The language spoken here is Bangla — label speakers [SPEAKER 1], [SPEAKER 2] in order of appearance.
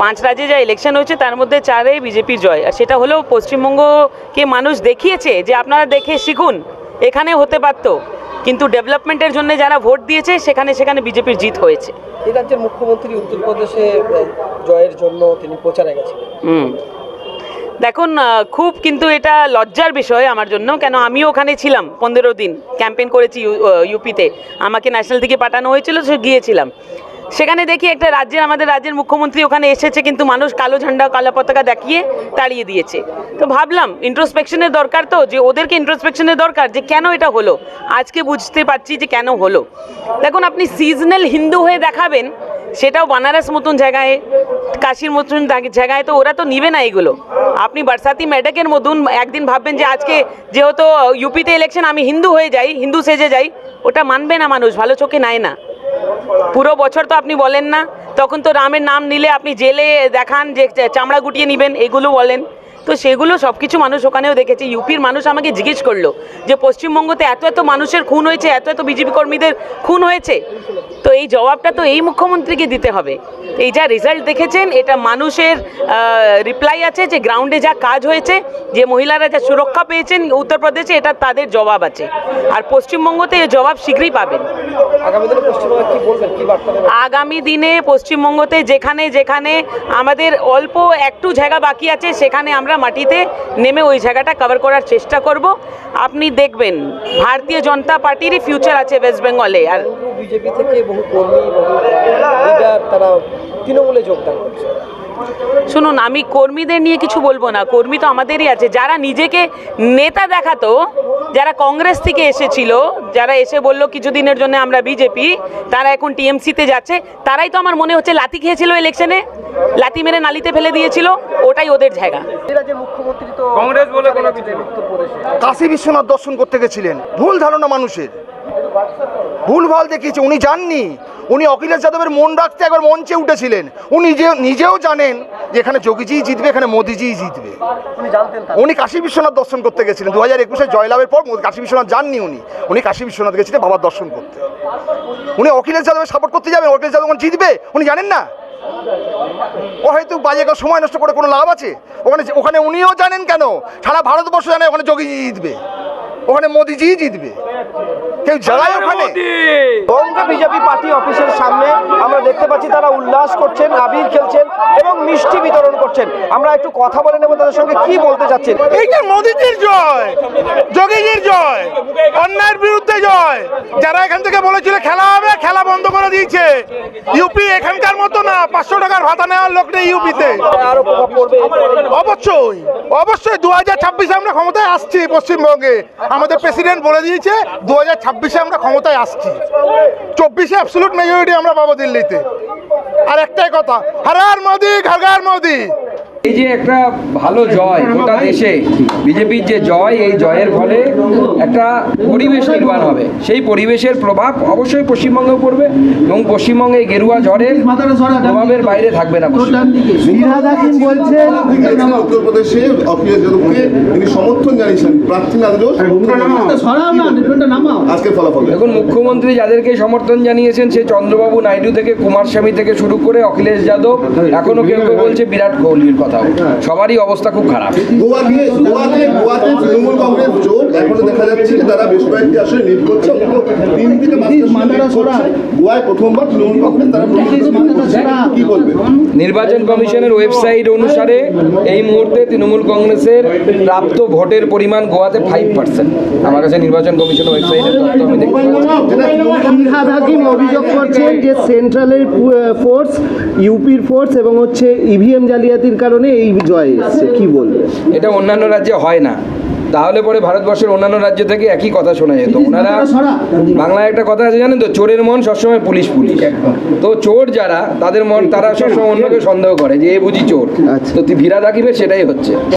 [SPEAKER 1] 5 রাজ্যে যা ইলেকশন হয়েছে তার মধ্যে 4-এ বিজেপির জয়। আর সেটা হলেও পশ্চিমবঙ্গকে মানুষ দেখিয়েছে যে আপনারা দেখে শিখুন, এখানে হতে পারতো, কিন্তু ডেভেলপমেন্টের জন্য যারা ভোট দিয়েছে সেখানে বিজেপির জিত হয়েছে।
[SPEAKER 2] এই রাজ্যের মুখ্যমন্ত্রী উত্তরপ্রদেশে জয়ের জন্য তিনি প্রচারে গেছিলেন।
[SPEAKER 1] দেখুন, খুব কিন্তু এটা লজ্জার বিষয় আমার জন্য, কেন আমিও ওখানে ছিলাম 15 দিন ক্যাম্পেইন করেছি ইউপিতে। আমাকে ন্যাশনাল থেকে পাঠানো হয়েছিল, সে গিয়েছিলাম। সেখানে দেখি একটা আমাদের রাজ্যের মুখ্যমন্ত্রী ওখানে এসেছে, কিন্তু মানুষ কালো ঝান্ডা কালো পতাকা দেখিয়ে তাড়িয়ে দিয়েছে। তো ভাবলাম ইন্ট্রোস্পেকশনের দরকার, তো যে ওদেরকে ইন্ট্রোস্পেকশনের দরকার যে কেন এটা হলো। আজকে বুঝতে পারছি যে কেন হলো। দেখুন, আপনি সিজনাল হিন্দু হয়ে দেখাবেন, সেটাও বানারস মতন জায়গায়, কাশীর মতন জায়গায়, তো ওরা তো নিবে না এগুলো। আপনি বরসাতি মেডাকের মতন একদিন ভাববেন যে আজকে যেহেতু ইউপিতে ইলেকশন আমি হিন্দু হয়ে যাই, হিন্দু সেজে যাই, ওটা মানবে না মানুষ, ভালো চোখে নেয় না। পুরো বছর তো আপনি বলেন না, তখন তো রামের নাম নিলে আপনি জেলে দেখান যে চামড়া গুটিয়ে নেবেন, এগুলো বলেন। তো সেগুলো সব কিছু মানুষ ওখানেও দেখেছে। ইউপির মানুষ আমাকে জিজ্ঞেস করলো যে পশ্চিমবঙ্গতে এত মানুষের খুন হয়েছে, এত বিজেপি কর্মীদের খুন হয়েছে, তো এই জবাবটা তো এই মুখ্যমন্ত্রীকে দিতে হবে। এই যা রেজাল্ট দেখেছেন, এটা মানুষের রিপ্লাই আছে যে গ্রাউন্ডে যা কাজ হয়েছে, যে মহিলারা যা সুরক্ষা পেয়েছেন উত্তরপ্রদেশে, এটা তাদের জবাব আছে। আর পশ্চিমবঙ্গতে এই জবাব শীঘ্রই পাবেন। আগামী দিনে পশ্চিমবঙ্গতে যেখানে আমাদের অল্প একটু জায়গা বাকি আছে, সেখানে আমরা মাটিতে নেমে ওই জায়গাটা কভার করার চেষ্টা করব। আপনি দেখবেন ভারতীয় জনতা পার্টিরই ফিউচার আছে ওয়েস্ট বেঙ্গলে। আর
[SPEAKER 2] বিজেপি থেকে বহু কর্মী, বহু লিডার তারা তৃণমূলে যোগদান করছে।
[SPEAKER 1] শুনুন, আমি কর্মীদের নিয়ে কিছু বলবো না, কর্মী তো আমাদেরই আছে। যারা নিজেকে নেতা দেখাতো, যারা কংগ্রেস থেকে এসেছিল, যারা এসে বললো কিছুদিনের জন্য আমরা বিজেপি, তারা এখন টিএমসিতে যাচ্ছে, তারাই তো আমার মনে হচ্ছে লাথি খেয়েছিল ইলেকশনে, লাথি মেরে নালিতে ফেলে দিয়েছিল, ওটাই ওদের জায়গা।
[SPEAKER 2] মুখ্যমন্ত্রী তো কংগ্রেস বলে কোনো কিছু
[SPEAKER 3] কাশী বিশ্বনাথ দর্শন করতে গেছিলেন। ভুল ধারণা মানুষের, ভুলভাল দেখিয়েছে। উনি জাননি, উনি অখিলেশ যাদবের মন রাখতে একবার মঞ্চে উঠেছিলেন। উনি নিজেও জানেন যে এখানে যোগীজি জিতবে, এখানে মোদিজি জিতবে। উনি কাশী বিশ্বনাথ দর্শন করতে গেছিলেন 2021-এ জয়লাভের পর। কাশী বিশ্বনাথ যাননি, উনি কাশী বিশ্বনাথ গেছিলেন বাবার দর্শন করতে। উনি অখিলেশ যাদবের সাপোর্ট করতে যাবেন, অখিলেশ যাদব জিতবে উনি জানেন না? ও হয়তো বাজে সময় নষ্ট করে কোনো লাভ আছে? ওখানে উনিও জানেন, কেন সারা ভারতবর্ষ জানে ওখানে যোগীজি জিতবে, ওখানে মোদিজি জিতবে। কেউ জানায় ওখানে?
[SPEAKER 2] বঙ্গ বিজেপি পার্টি অফিসের সামনে আমরা দেখতে পাচ্ছি তারা উল্লাস করছেন, আবির খেলছেন এবং মিষ্টি বিতরণ করছেন। আমরা একটু কথা বলে নেব তাদের সঙ্গে, কি বলতে চাচ্ছেন।
[SPEAKER 4] এই যে মোদিজির জয়, যোগীজির জয়, অন্যায়ের বিরুদ্ধে জয়। যারা এখান থেকে বলেছিল খেলা হবে, খেলা বন্ধ করে দিয়েছে। ইউপি এখানকার মতো না, 500 টাকার ভাতা নেওয়ার লোক নেই ইউপিতে।
[SPEAKER 2] আরো প্রভাব পড়বে
[SPEAKER 4] অবশ্যই 2026-এ আমরা ক্ষমতায় আসছি পশ্চিমবঙ্গে। আমাদের প্রেসিডেন্ট বলে দিয়েছে 2026-এ আমরা ক্ষমতায় আসছি। 24-এ অ্যাবসলিউট মেজরিটি আমরা পাবো দিল্লিতে। আর একটাই কথা, হর হর মোদি, ঘর ঘর মোদি।
[SPEAKER 5] এই যে একটা ভালো জয় গোটা দেশে, বিজেপির যে জয়, এই জয়ের ফলে একটা পরিবেশ নির্মাণ হবে। সেই পরিবেশের প্রভাব অবশ্যই পশ্চিমবঙ্গেও পড়বে এবং পশ্চিমবঙ্গে গেরুয়া ঝড়ের প্রভাবের বাইরে থাকবে না।
[SPEAKER 6] উত্তরপ্রদেশে অখিলেশ যাদবকে তিনি সমর্থন জানিয়েছেন, প্রার্থী না দিলেও আজকের ফলাফল।
[SPEAKER 5] এখন মুখ্যমন্ত্রী যাদেরকে সমর্থন জানিয়েছেন, সে চন্দ্রবাবু নাইডু থেকে কুমার স্বামী থেকে শুরু করে অখিলেশ যাদব, এখনো কেউ বলছে বিরাট কোহলির কথা। সবারই অবস্থা খুব খারাপ।
[SPEAKER 6] গোয়াতে তৃণমূল কংগ্রেস জোট এখনো দেখা যাচ্ছে যে তারা বেশ কয়েকটি আসলে লিড করছে। 3 থেকে 5 গোয়ায় প্রথমবার তৃণমূল কংগ্রেস তারা কি বলবে?
[SPEAKER 5] নির্বাচন কমিশনের ওয়েবসাইট অনুসারে এই মুহূর্তে তৃণমূল কংগ্রেসের প্রাপ্ত ভোটের পরিমাণ গোয়াতে 5%। আমার কাছে নির্বাচন কমিশনের ওয়েবসাইটের তথ্য আমি দেখতে পাচ্ছি।
[SPEAKER 7] অভিযোগ করছেন যে সেন্ট্রালের ফোর্স, ইউপির ফোর্স এবং হচ্ছে ইভিএম জালিয়াতির কারণে এই জয় এসেছে, কি বলবে?
[SPEAKER 5] এটা অন্যান্য রাজ্যে হয় না, তাহলে পরে ভারতবর্ষের অন্যান্য রাজ্য থেকে একই কথা শোনা যেত। ওনারা বাংলায় একটা কথা আছে জানেন তো, চোরের মন সবসময় পুলিশ। তো চোর যারা, তাদের মন, তারা সবসময় অন্যকে সন্দেহ করে যে এ বুঝি চোর। তো ভিড়া দাকিবে, সেটাই হচ্ছে।